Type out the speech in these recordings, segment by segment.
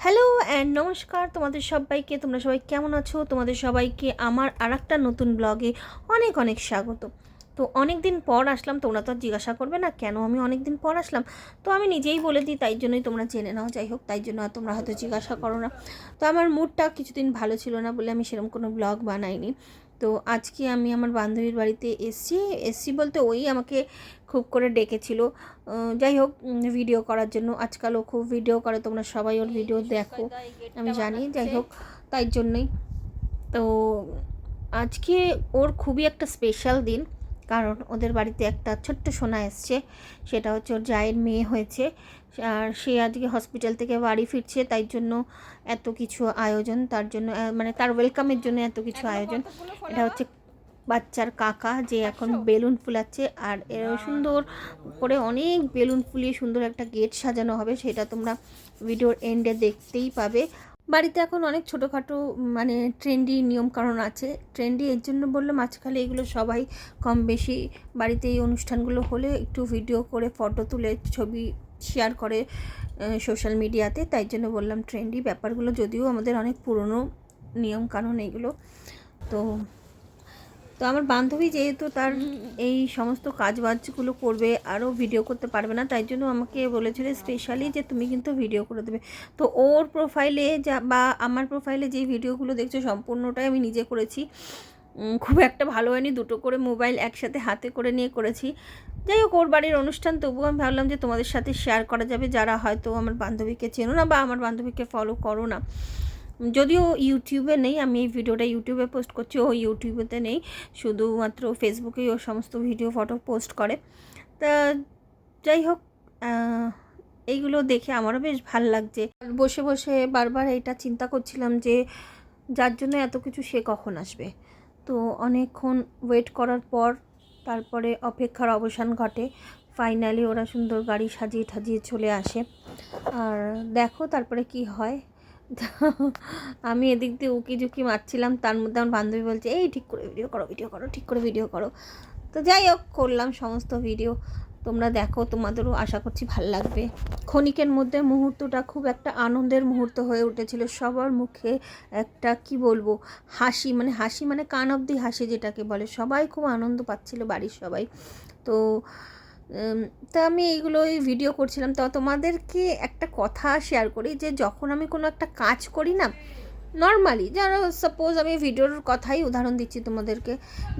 Hello and নমস্কার তোমাদের সবাইকে। তোমরা সবাই কেমন আছো? তোমাদের সবাইকে আমার আরেকটা নতুন ব্লগে অনেক অনেক স্বাগত। তো অনেক দিন পর আসলাম, তোমরা তো আর জিজ্ঞাসা করবে না কেন আমি অনেক দিন পর আসলাম, তো আমি নিজেই বলে দিই, তাই জন্যই তোমরা জেনে নাও। যাই হোক, তাই জন্য তোমরা হয়তো জিজ্ঞাসা করো না। তো আমার মুডটা কিছুদিন ভালো ছিল না বলে আমি সেরকম কোনো ব্লগ বানাইনি। তো আজকে আমি আমার বান্ধবীর বাড়িতে এসছি বলতে ওই আমাকে খুব করে ডেকেছিল, যাই হোক, ভিডিও করার জন্য। আজকালও খুব ভিডিও করে, তোমরা সবাই ওর ভিডিও দেখো আমি জানি। যাই হোক, তাই জন্যই তো আজকে ওর খুবই একটা স্পেশাল দিন, কারণ ওদের বাড়িতে একটা ছোট্ট সোনা এসছে। সেটা হচ্ছে ওর জায়ের মেয়ে হয়েছে, আর সে আজকে হসপিটাল থেকে বাড়ি ফিরছে, তাই জন্য এত কিছু আয়োজন। তার জন্য মানে তার ওয়েলকামের জন্য এত কিছু আয়োজন। এটা হচ্ছে বাচ্চার কাকা, যে এখন বেলুন ফুলাচ্ছে, আর সুন্দর করে অনেক বেলুন ফুলিয়ে সুন্দর একটা গেট সাজানো হবে, সেটা তোমরা ভিডিওর এন্ডে দেখতেই পাবে। বাড়িতে এখন অনেক ছোটোখাটো মানে ট্রেন্ডি নিয়মকানুন আছে। ট্রেন্ডি এর জন্য বললাম, আজকাল এগুলো সবাই কম বেশি বাড়িতে এই অনুষ্ঠানগুলো হলে একটু ভিডিও করে, ফটো তুলে, ছবি শেয়ার করে সোশ্যাল মিডিয়াতে, তাই জন্য বললাম ট্রেন্ডি ব্যাপারগুলো, যদিও আমাদের অনেক পুরনো নিয়মকানুন এগুলো। তো তো আমার বান্ধবী যেহেতু তার এই সমস্ত কাজবাজগুলো করবে, আরও ভিডিও করতে পারবে না, তাই জন্য আমাকে বলেছিল স্পেশালি যে তুমি কিন্তু ভিডিও করে দেবে। তো ওর প্রোফাইলে যা বা আমার প্রোফাইলে যেই ভিডিওগুলো দেখছো সম্পূর্ণটাই আমি নিজে করেছি। খুব একটা ভালো হয়নি, দুটো করে মোবাইল একসাথে হাতে করে নিয়ে করেছি। যাই হোক, ওর বাড়ির অনুষ্ঠান, তবুও আমি ভাবলাম যে তোমাদের সাথে শেয়ার করা যাবে, যারা হয়তো আমার বান্ধবীকে চেনো না বা আমার বান্ধবীকে ফলো করো না। যদিও ইউটিউবে নেই, আমি এই ভিডিওটা ইউটিউবে পোস্ট করছি, ও ইউটিউবেতে নেই, শুধুমাত্র ফেসবুকেই ও সমস্ত ভিডিও ফটো পোস্ট করে। তা যাই হোক, এইগুলো দেখে আমারও বেশ ভাল লাগছে। বসে বসে বারবার এটা চিন্তা করছিলাম যে যার জন্য এত কিছু সে কখন আসবে। তো অনেকক্ষণ ওয়েট করার পর তারপরে অপেক্ষার অবসান ঘটে। ফাইনালি ওরা সুন্দর গাড়ি সাজিয়ে ঠাজিয়ে চলে আসে, আর দেখো তারপরে কি হয়। আমি এদিক দিয়ে উকি ঝুঁকি মারছিলাম, তার মধ্যে আমার বান্ধবী বলছে এই ঠিক করে ভিডিও করো, ভিডিও করো, ঠিক করে ভিডিও করো। তো যাই হোক, করলাম সমস্ত ভিডিও। তোমরা দেখো, তোমাদেরও আশা করছি ভাল লাগবে। ক্ষণিকের মধ্যে মুহূর্তটা খুব একটা আনন্দের মুহূর্ত হয়ে উঠেছিল। সবার মুখে একটা কি বলবো হাসি, মানে হাসি মানে কান অবধি হাসি যেটাকে বলে, সবাই খুব আনন্দ পাচ্ছিল, বাড়ির সবাই। তো তা আমি এইগুলোই ভিডিও করছিলাম। তো তোমাদেরকে একটা কথা শেয়ার করি, যে যখন আমি কোনো একটা কাজ করি না, নর্মালি যারা সাপোজ আমি ভিডিওর কথাই উদাহরণ দিচ্ছি তোমাদেরকে,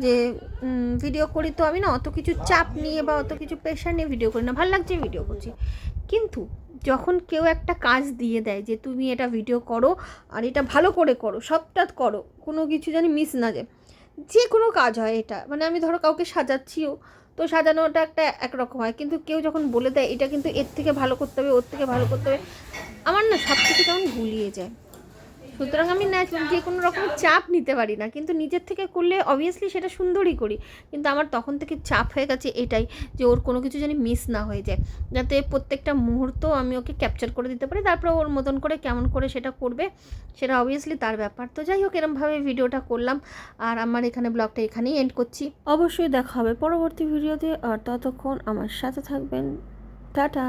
যে ভিডিও করি, তো আমি না অত কিছু চাপ নিয়ে বা অত কিছু প্রেশার নিয়ে ভিডিও করি না, ভালো লাগছে ভিডিও করছি। কিন্তু যখন কেউ একটা কাজ দিয়ে দেয় যে তুমি এটা ভিডিও করো, আর এটা ভালো করে করো, সবটা করো, কোনো কিছু জানি মিস না যায়, যে কোনো কাজ হয় এটা, মানে আমি ধরো কাউকে সাজাচ্ছিও, তো সাজানোটা একটা একরকম হয়, কিন্তু কেউ যখন বলে দেয় এটা কিন্তু এর থেকে ভালো করতে হবে, ওর থেকে ভালো করতে হবে, আমার না সব কিছু কেমন গুলিয়ে যায়। সুতরাং আমি যে কোনো রকম চাপ নিতে পারি না, কিন্তু নিজের থেকে করলে অবভিয়াসলি সেটা সুন্দরই করি। কিন্তু আমার তখন থেকে চাপ হয়ে গেছে এটাই, যে ওর কোনো কিছু যেন মিস না হয়ে যায়, যাতে প্রত্যেকটা মুহূর্ত আমি ওকে ক্যাপচার করে দিতে পারি। তারপরে ওর মতন করে কেমন করে সেটা করবে, সেটা অবভিয়াসলি তার ব্যাপার। তো যাই হোক, এরমভাবে ভিডিওটা করলাম, আর আমার এখানে ব্লগটা এখানেই এন্ড করছি। অবশ্যই দেখা হবে পরবর্তী ভিডিওতে, আর ততক্ষণ আমার সাথে থাকবেন। টাটা।